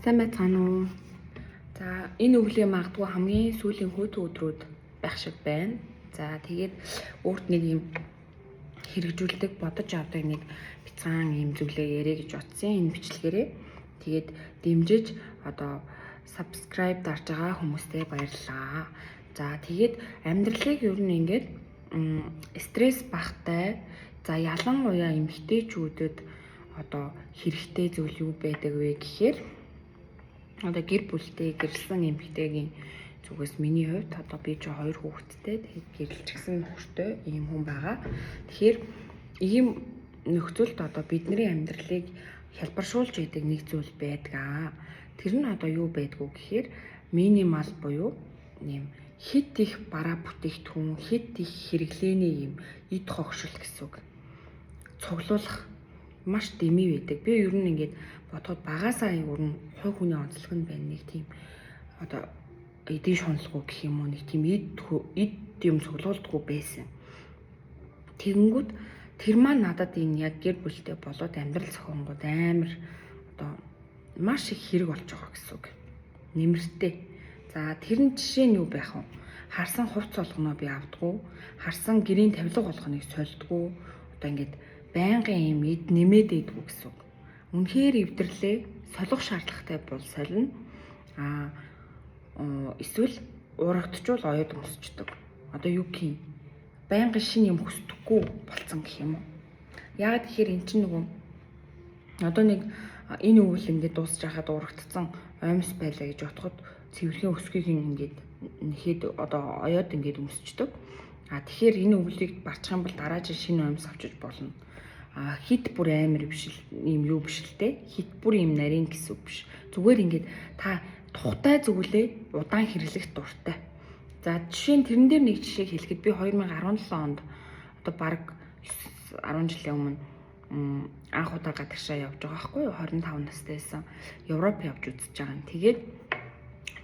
Сайн байцгаана уу? За энэ өглөө магадгүй хамгийн сүүлийн хөтөн өдрүүд байх шиг байна. За тэгээд өөрт нэг юм хэрэгжүүлдэг бодож авдаг нэг бяцхан юм зүйлээ ярэ гэж утсан энэ бичлэгээрээ. Тэгээд дэмжиж одоо subscribe дарж байгаа хүмүүстээ баярлалаа. За тэгээд амьдралыг ер нь ингээд стресс багтай. За ялангуяа эмэгтэйчүүдэд одоо хэрэгтэй зүйл юу байдаг вэ гэхээр одоо гэр бүлтэй гэрэлсэн эмэгтэйгийн зүгээс миний хувьд одоо би ч 2 хүүхэдтэй тэгээд гэрэлчихсэн хөртөө ийм хүн байгаа. Тэгэхээр ийм нөхцөлд одоо бидний амьдралыг хялбаршуулж идэг нэг зүйл байдаг. Тэр нь одоо юу байдгүй гэхээр минимал буюу ийм хит их бараа бүтээгдэхүүн, хит их хэрэглээний юм эд хогшил гэсэн үг. Цуглуулах маш дэмий байдаг. Би ер нь ингээд бодоход багасаа ер нь хувь хүний онцлог нь байна нэг тийм одоо эдийн шуналгүй гэх юм уу нэг тийм эд юм цуглуулдаггүй байсан. Тэгэнгүүт тэр маань надад энэ яг гэр бүлтэй болоод амьдрал зохионгод амар одоо маш их хэрэг болж байгаа гэсэн үг. Нэмэртэй. За тэр нь жишээ нь юу байх вэ? Харсан хувц болгоноо би авдаггүй. Харсан гэрийн тавилга болгоныг сольдгоо. Одоо ингээд байнгын юм эд нэмээд идэггүй гэсэн үг. Үнэхээр эвдэрлээ солих шаардлагатай бол солино. Эсвэл урагдчвал оёд өмсчдөг. Одоо юу гэх юм? Байнгын шин юм хүсдэггүй болцсон гэх юм уу? Яг тэгэхээр эн чинь нөгөө одоо нэг энэ өвөл ингээд дуусч хахад урагдсан оймс байлаа гэж бодоход цэвэрхэн өсгийг ингээд нэхэд одоо оёд ингээд өмсчдөг. Тэгэхээр энэ өвлийг барчих юм бол дараагийн шинэ оймс авчиж болно. Хит бүр амар биш юм юу биш л те. Хит бүр юм нарийн гэсэн үг биш. Зүгээр ингээд та тухтай зүглээ удаан хэрэглэх дуртай. За жишээ нь тэрэн дээр нэг жишээ хэлэхэд би 2017 онд одоо баг 10 жилийн өмнө анх удаа гадагшаа явж байгаа байхгүй юу? 25 настайсан Европ явж үзэж байгаа юм.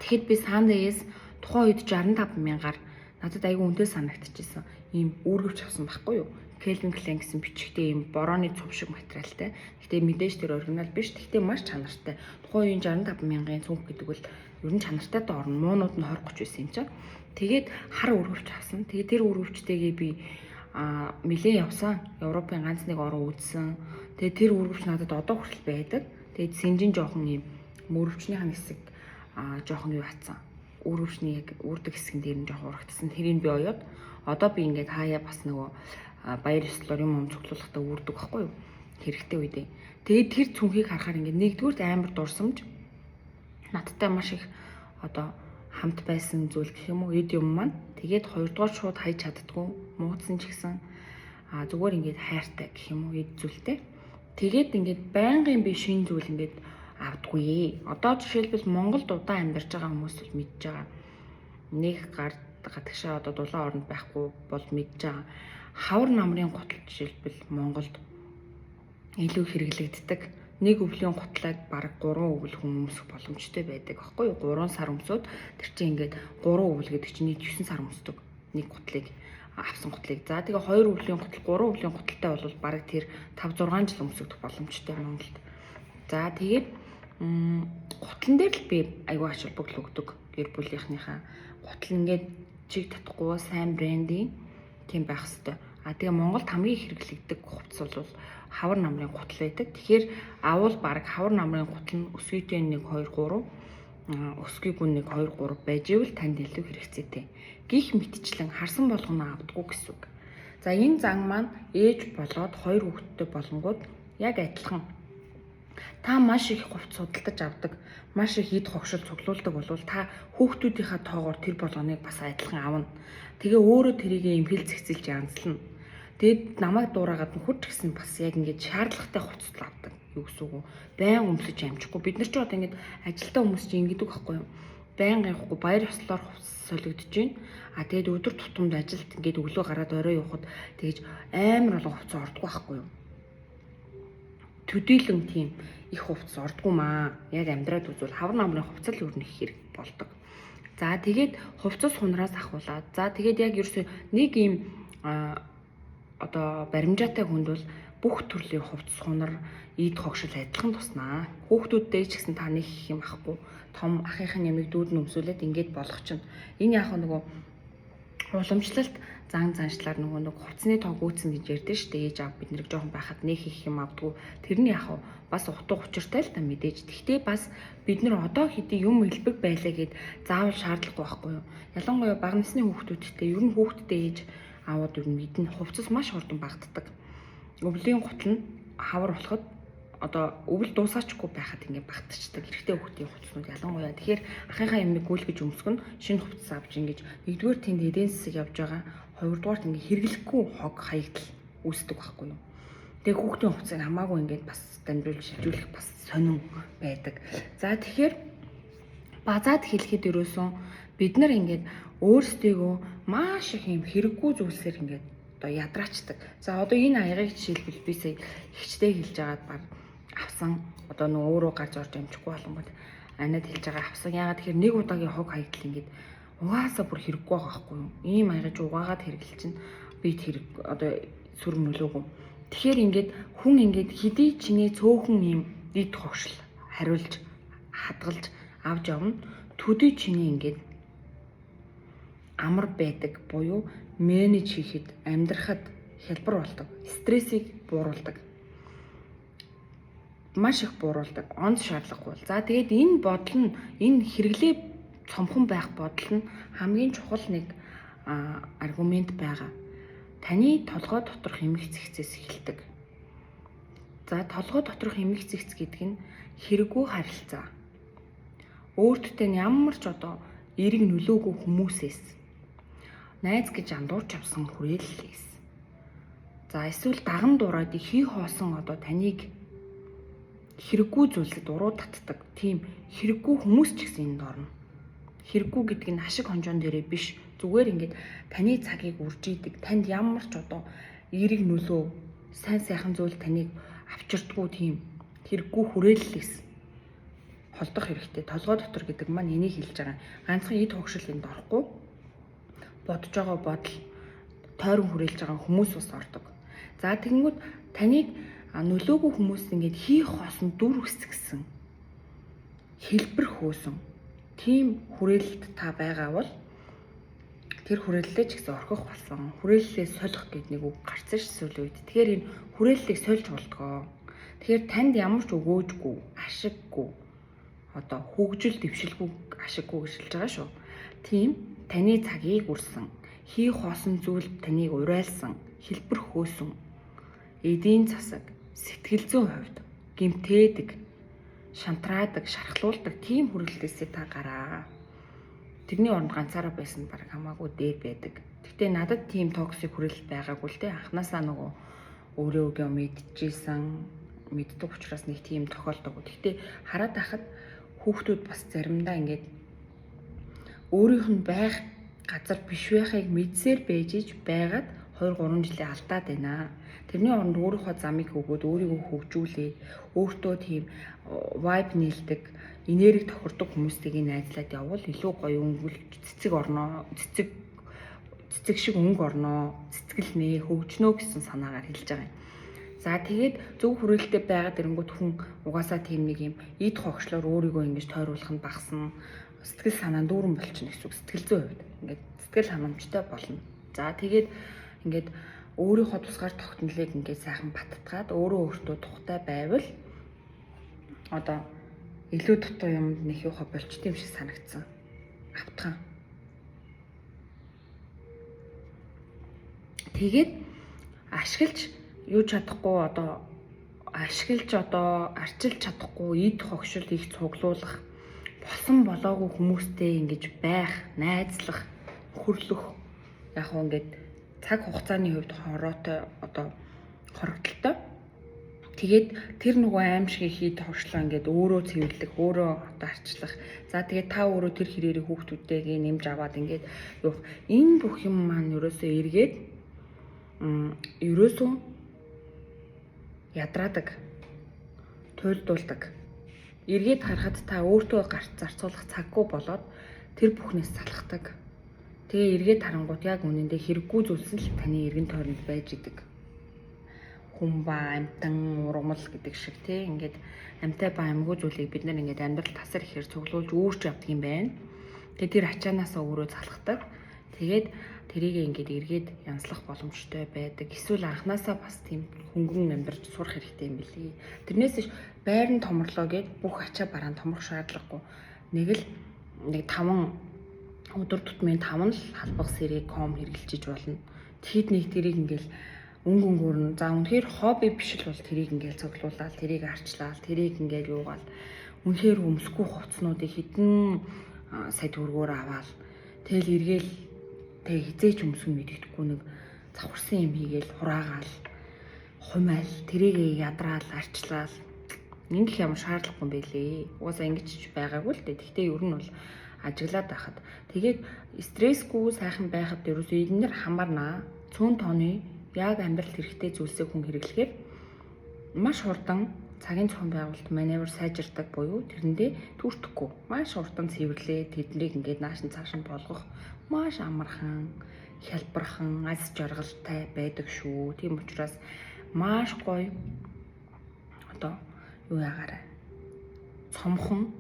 Тэгэхэд би Сандээс тухайн үед 65 мянгаар надад айгүй үнэтэй санагдчихсан. Ийм үүргэвч авсан байхгүй юу? Calvin Klein гэсэн бичгтэй ийм борооны цув шиг материалтай. Гэтэ мэдээж тэр оригинал биш. Гэхдээ маш чанартай. Тухайн үеийн 65 мянган цүнх гэдэг бол ер нь чанартай доорн муунууд нь 20-30 байсан юм чинь. Тэгээд хар өргөвч авсан. Тэгээд тэр өргөвчтэйгээ би нэлээд явсан. Европын ганц нэг орон үзсэн. Тэгээд тэр өргөвч надад одоо хүртэл байдаг. Тэгээд сэнжин жоохон ийм мөрөвчнийхэн хэсэг жоохон юу хатсан. Өргөвчний яг үрдэг хэсгэн дээр нь жоохон урагдсан. Тэрийг би оёод одоо би ингээд хаяа бас нөгөө баяр ёслоор юм цуглуулгахдаа үрдэг байхгүй юу? Хэрэгтэй үедээ. Тэгээд тэр цүнхийг харахаар ингээд нэгдүгürt амар дурсамж надтай маш их одоо хамт байсан зүйл гэх юм уу эд юм маань. Тэгээд хоёрдугаар шууд хайж чаддгүй муудсан ч гэсэн зүгээр ингээд хайртай гэх юм уу эд зүйлтэй. Тэгээд ингээд байнгын би шинэ зүйл ингээд авдаггүй. Одоо жишээлбэл Монголд удаан амьдарч байгаа хүмүүс бол мэдж байгаа. Нэг гадагшаа одоо дулаан оронд байхгүй бол мэдж байгаа. Хавар намрын гутал жишээлбэл Монголд илүү хэрэглэгддэг. Нэг өвлийн гутлаад бараг 3 өвөл хүн өмсөх боломжтой байдаг аахгүй юу? 3 сар өмсөд тэр чинь ингээд 3 өвөл гэдэг чинь нийт 9 сар өмсдөг. Нэг гутлыг авсан гутлыг. За тэгээ 2 өвлийн гутал, 3 өвлийн гуталтай бол бараг тэр 5-6 жил өмсөх боломжтой Монголд. За тэгээд гутлан дээр л би аюул ач холбогдол өгдөг. Гэр бүлийнхнийхээ гутал ингээд чиг татахгүй сайн брендing тийм байх хэвээр. Тэгээ Монголд хамгийн хэрэглэгддэг хувцас бол хавар намрын гутал байдаг. Тэгэхээр авал баг хавар намрын гутал нь өсгийтэй 1 2 3 өсгийг нь 1 2 3 байж ивэл танд илүү хэрэгцээтэй. Гих мэтчлэн харсан болгоно авдаггүй гэсэн үг. За энэ зан маань ээж болоод 2 хүүхэдтэй болонгууд яг адилхан. Та маш их хувцас судалдаж авдаг, маш их эд хогшил цуглуулдаг болвол та хүүхдүүдийнхээ тоогоор тэр болгоныг бас адилхан авна. Тэгээ өөрөө тэрийг имхэл зэгцэлж янзлна. Тэгэд намайг дуурайгаад хурц гисэн бас яг ингэж шаардлагатай хувцас авдаг. Юу гэсэн үг вэ? Байн өмсөж амжихгүй. Бид нар ч одоо ингэж ажилтаа хүмүүс чинь ингэдэг байхгүй юу? Байн явахгүй баяр ёслоор хувцас солигдож байна. Тэгэд өдөр тутамд ажилд ингэж өглөө гараад орой явахад тэгэж амар олон хувцас ордгоо байхгүй юу? Төдийлөн тийм их хувцас ордгоо маа. Яг амьдраад үзвэл хавар намрын хувцас л өрнөх хэрэг болдог. За тэгээд хувцас хунараас ахуулаад. За тэгээд яг ерөөсөө нэг ийм одоо баримжаатай хүнд бол бүх төрлийн хувцас сунар ийд хогшил адилхан туснаа. Хүүхдүүдтэй ч гэсэн та нэг их юм ахгүй. Том ахынхын ямиг дүүд нь өмсүүлээд ингээд болгох чинь. Энэ яг нөгөө уламжлалт зан заншлаар нөгөө хувцсны тоо гүйцэн гэж ярьдэн шүү дээ. Ээж аав бид нэр жоохон байхад нэг их юм авдгүй. Тэрний яг бас утга учиртай л та мэдээж. Гэхдээ бас бид нар одоо хэдий юм элбэг байлаа гэд заавал шаардлагагүй байхгүй юу? Ялангуяа бага насны хүүхдүүдтэй ер нь хүүхдтэй ээж аавууд ер нь мэднэ хувцас маш хурдан багтдаг. Өвлийн гутал нь хавар болоход одоо өвөл дуусаачгүй байхад ингээд багтчихдаг. Эрэгтэй хүүхдийн хувцснууд ялангуяа. Тэгэхээр ахынхаа юмыг гүйлгэж өмсгөн шинэ хувцас авч ингэж нэгдүгээр тэнд эдийн засаг явж байгаа, хоёрдугаарт ингээд хэрэглэхгүй хог хаягдал үүсдэг байхгүй юу? Тэгээ хүүхдийн хувцсыг хамаагүй ингээд бас дамжуулж шилжүүлэх бас сонин байдаг. За тэгэхээр базаад хэлэхэд ерөөсөн бид нар ингээд өөрсдийгөө маш их юм хэрэггүй зүйлсээр ингээд одоо ядраачдаг. За одоо энэ аягыг жишээлбэл би сая ихчтэй хэлж байгаад баг авсан. Одоо нөгөө өөрөө гарч орж амжихгүй болонгод анаад хэлж байгаа авсан. Яагаад тэгэхээр нэг удаагийн хог хаягдал ингээд угаасаа бүр хэрэггүй байгаа байхгүй юу? Ийм аягаж угаагаад хэрэглэл чинь бид хэрэг одоо сүр нөлөөгүй. Тэгэхээр ингээд хүн ингээд хэдий чиний цөөхөн ийм ид хогшил хариулж хадгалж авч явна. Төдий чиний ингээд амар байдаг буюу менеж хийхэд амьдрахад хялбар болдог. Стрессийг бууруулдаг. Маш их бууруулдаг. Онц шаардлагагүй. За тэгээд энэ бодол нь энэ хэрэглээ цомхон байх бодол нь хамгийн чухал нэг аргумент байгаа. Таны толгой доторх эмх цэгцээс эхэлдэг. За толгой доторх эмх цэгц гэдэг нь хэрэггүй харилцаа. Өөртөө ямар ч одоо эерэг нөлөөгүй хүмүүсээс найз гэж андуурч авсан хүрээллээс. За эсвэл даган дураад хий хоосон одоо таныг хэрэггүй зүйлсэд уруу татдаг тийм хэрэггүй хүмүүс ч гэсэн энд орно. Хэрэггүй гэдэг нь ашиг хонжоон дээрээ биш. Зүгээр ингээд таны цагийг үрж идэг, танд ямар ч одоо эерэг нөлөө, сайн сайхан зүйл таныг авчирдггүй тийм хэрэггүй хүрээллээс холдох хэрэгтэй. Толгой дотор гэдэг маань энийг хэлж байгаа. Ганцхан эд хогшил энд орохгүй. Бодож байгаа бодол, тойрон хүрээлж байгаа хүмүүс бас ордог. За тэгэнгүүт таныг нөлөөгүй хүмүүс ингээд хийх хоосон дүр үсгсэн хэлбэр хөөсөн тийм хүрээлэлд та байгаа бол тэр хүрээллээ ч гэсэн орхих болсон. Хүрээллээ солих гэдэг нэг үг гарсан ш сүүлийн үед. Тэгэхээр энэ хүрээллийг сольж болдгоо. Тэгэхээр танд ямар ч өгөөжгүй, ашиггүй, одоо хөгжил дэвшилгүй ашиггүй гэж хэлж байгаа шүү. Тийм таны цагийг үрсэн, хий хоосон зүйл таныг урайлсан, хэлбэр хөөсөн, эдийн засаг, сэтгэл зүйн хувьд гэмтээдэг, шантраадаг, шархлуулдаг тийм хүрээлтээсээ та гараа. Тэрний оронд ганцаараа байсан баг хамаагүй дээр байдаг. Гэхдээ надад тийм токсик хүрээлэл байгаагүй л дээ. Анханасаа нөгөө өөрөө мэдчихсэн, мэддэг учраас нэг тийм тохиолдог. Гэхдээ хараад байхад хүүхдүүд бас заримдаа ингээд өөрийнх нь байх газар биш байхыг мэдсээр байж иж байгаад 2-3 жилийн алдаад байна. Тэрний оронд өөрийнхөө замыг өгөөд өөрийгөө хөгжүүлээ. Өөртөө тийм vibe нийлдэг, энерги тохирдог хүмүүстэйг найзлаад явбал илүү гоё өнгөлж цэцэг орноо, цэцэг шиг өнгө орноо, цэцгэл нэ хөгжнөө гэсэн санаагаар хэлж байгаа юм. За тэгээд зөв хүрээлэлтэй байгаад ирэнгүүт хүн угаасаа тийм нэг юм эд хогшлоор өөрийгөө ингэж тойруулах нь багасна. Сэтгэл санаа дүүрэн болчихно гэсэн үг. Сэтгэл зүйн хувьд ингээд сэтгэл ханамжтай болно. За тэгээд ингээд өөрийнхөө тусгаар тогтнолыг ингээд сайхан баттгаад өөртөө тухтай байвал одоо илүү дутуу юмд нэх юуха болчт юм шиг санагдсан. Автхан. Тэгээд ашиглаж юу чадахгүй одоо ашиглаж одоо арчилж чадахгүй эд хогшил их цуглуулах болсон болоогүй хүмүүстэй ингэж байх, найзлах, хөрлөх яг уу ингээд цаг хугацааны хувьд хороотой одоо хорогдолтой. Тэгээд тэр нөгөө аимшиг хийд хогшлоо ингээд өөрөө цэвэрлэх, өөрөө одоо арчлах. За тэгээд та өөрөө тэр хэрээрээ хүүхдүүдтэйгээ нэмж аваад ингээд юу энэ бүх юм маань ерөөсөө эргээд ерөөсөө ядраадаг, туйлдуулдаг. Эргээд харахад та өөртөө гарт зарцуулах цаггүй болоод тэр бүхнээс салхдаг. Тэгээ эргээд харангуут яг үнэндээ хэрэггүй зүйлс л таны эргэн тойронд байж идэг. хүн ба амьтан ургамал гэдэг шиг тий ингээд амьтай ба амьгүй зүйлийг бид нар ингээд амьдрал тасар ихээр цуглуулж өөрч явдаг юм байна. Тэгээд тэр ачаанаасаа өөрөө залхдаг. Тэгээд тэрийг ингээд эргээд янзлах боломжтой байдаг. Эсвэл анханасаа бас тийм хөнгөн амьдарч сурах хэрэгтэй юм билий. Тэрнээс иш байр нь томрлоо гэд бүх ачаа бараан томрох шаардлагагүй. Нэг 5 өдөр тутмын 5 л халбах сэрэг ком хэрэгжилж болно. Тэгэхэд нэг тэрийг ингээл өнгөнгөр нь за үнэхээр хобби биш л бол тэрийг ингээл цуглуулаад тэрийг арчлаад тэрийг ингээл юугаал үнэхээр өмсөхгүй хувцснуудыг хідэн сая төгрөгөөр аваад тэгэл эргээл тэг хизээч өмсгөн мэддэхгүй нэг завхарсан юм хийгээл хураагаал хумайл тэрийг ядраал арчлал ингэх юм шаардлагагүй юм байлээ. Угаасаа ингэж ч байгаагүй л дээ. Гэхдээ ер нь бол ажиглаад байхад тэгээд стрессгүй сайхан байхад ерөөсөө эднэр хамаарнаа цөөн тооны яг амьдралд хэрэгтэй зүйлсээ хүн хэрэглэхээр маш хурдан цагийн цоон байгуулалт маневр сайжирдаг буюу тэрэндээ түүртэхгүй маш хурдан цэвэрлээ тэднийг ингээд нааш нь цааш нь болгох маш амархан хялбархан аз жаргалтай байдаг шүү. Тийм учраас маш гоё одоо юу ягаарай цомхон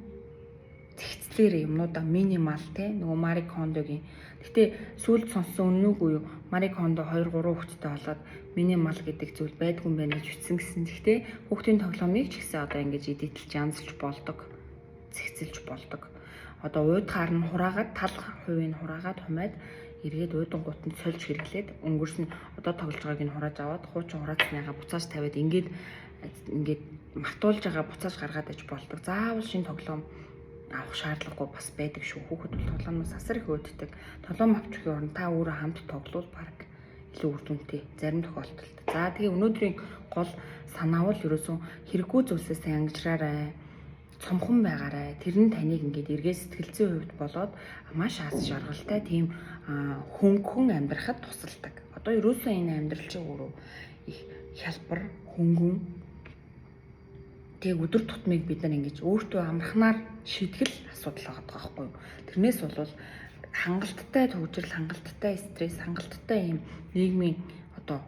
зэгцлэр юмнуудаа минимал те нөгөө Мари Кондогийн гэтээ сүүлд сонссон үнэнгүй юу Мари Кондо 2 3 хүүхэдтэй болоод минимал гэдэг зүйл байдгүй юм байна гэж бичсэн гэсэн. Гэхдээ хүүхдийн тоглоомыг ч гэсэн одоо ингэж эдитэлж янзлж болдог зэгцэлж болдог. Одоо уйдгаар нь хураагаад тал хувийн хураагаад хумаад эргээд уйдангууд нь сольж хэрэглээд өнгөрсөн одоо тоглож байгааг нь хурааж аваад хуучин хураацсныгаа буцааж тавиад ингээд мартуулж байгаа буцааж гаргаад иж болдог. Заавал шинэ тоглоом авах шаардлагагүй бас байдаг шүү. Хүүхэд бол тоглоомоос асар их өөддөг. Тоглоом авчихын оронд та өөрөө хамт тоглол баг илүү үр дүнтэй зарим тохиолдолд. За тэгээ өнөөдрийн гол санаа бол ерөөсөн хэрэггүй зүйлсээс ангижраарай. Цомхон байгаарай. Тэр нь таныг ингээд эргээ сэтгэлзэн хувьд болоод маш аз жаргалтай тийм хөнгөн амьдрахад тусалдаг. Одоо ерөөсөн энэ амьдрал чинь өөрөө их хялбар, хөнгөн тэг өдөр тутмыг бид нар ингэж өөртөө амархнаар шийтгэл асуудал байгаа байхгүй юу. Тэрнээс бол хангалттай төвжирэл, хангалттай стресс, хангалттай ийм нийгмийн одоо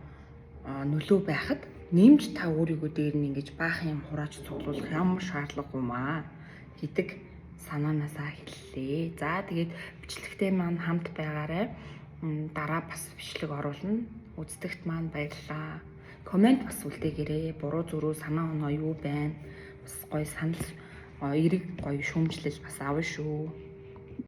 нөлөө байхад нэмж та өөрийгөө дээр нь ингэж баах юм хурааж цуглуулах ямар шаардлагагүй маа гэдэг санаанаасаа хэллээ. За тэгээд бичлэгтэй маань хамт байгаарай. Дараа бас бичлэг оруулна. Үздэгт маань баярлалаа. Комент бас үлдээгээрэй. Буруу зүрүү санаа оноо юу байна? Бас гоё санал, эерэг гоё шүүмжлэл бас авна шүү.